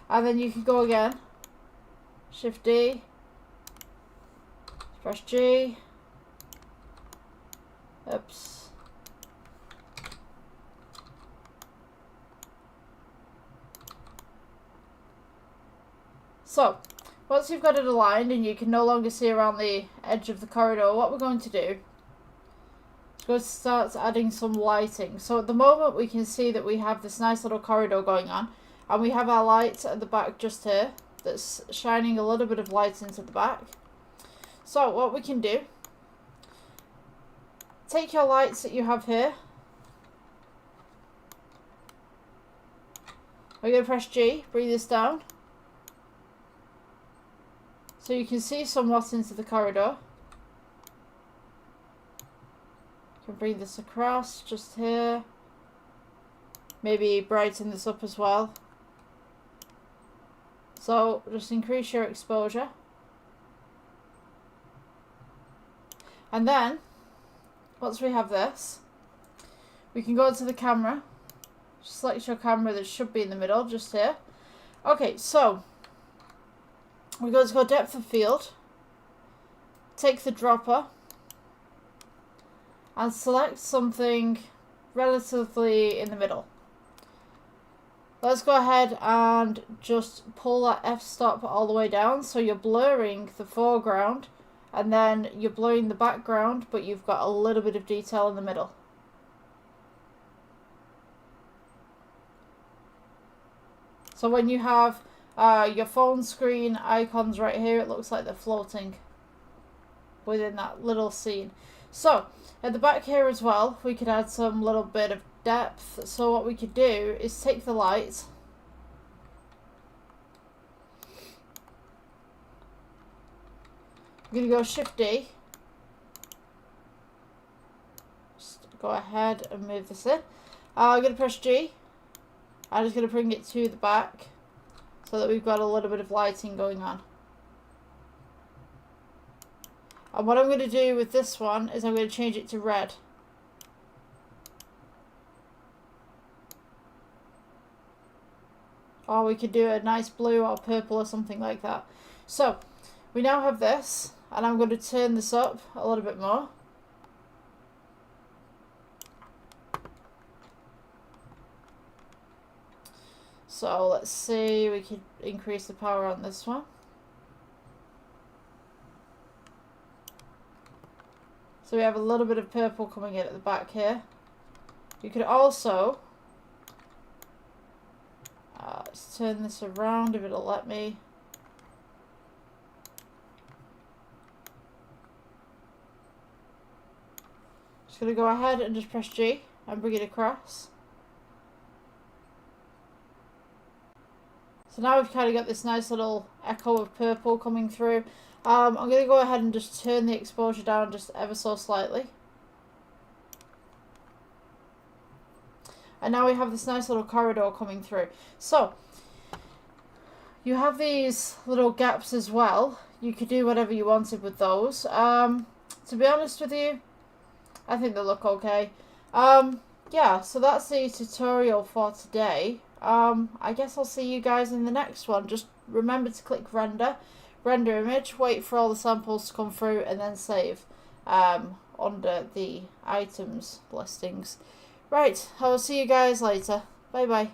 And then you can go again. Shift D. Press G. Oops. So, once you've got it aligned and you can no longer see around the edge of the corridor, what we're going to do is going to start adding some lighting. So at the moment we can see that we have this nice little corridor going on, and we have our light at the back just here that's shining a little bit of light into the back. So what we can do, take your lights that you have here. We're going to press G, bring this down. So you can see somewhat into the corridor. You can bring this across just here. Maybe brighten this up as well. So just increase your exposure. And then, once we have this, we can go to the camera. Select your camera that should be in the middle, just here. Okay, so we're going to go depth of field, take the dropper, and select something relatively in the middle. Let's go ahead and just pull that f-stop all the way down, so you're blurring the foreground, and then you're blurring the background, but you've got a little bit of detail in the middle. So when you have your phone screen icons right here, it looks like they're floating within that little scene. So at the back here as well, we could add some little bit of depth. So what we could do is take the light, I'm going to go Shift D, just go ahead and move this in. I'm going to press G, I'm just going to bring it to the back, so that we've got a little bit of lighting going on. And what I'm going to do with this one is I'm going to change it to red. Or we could do a nice blue or purple or something like that. So we now have this, and I'm going to turn this up a little bit more. So let's see, we could increase the power on this one. So we have a little bit of purple coming in at the back here. You could also, let's turn this around if it'll let me. Just going to go ahead and just press G and bring it across. So now we've kind of got this nice little echo of purple coming through. I'm going to go ahead and just turn the exposure down just ever so slightly. And now we have this nice little corridor coming through. So you have these little gaps as well. You could do whatever you wanted with those. To be honest with you, I think they look okay. Yeah, so that's the tutorial for today. I guess I'll see you guys in the next one. Just remember to click render image, wait for all the samples to come through, and then save under the items listings. Right, I will see you guys later. Bye bye.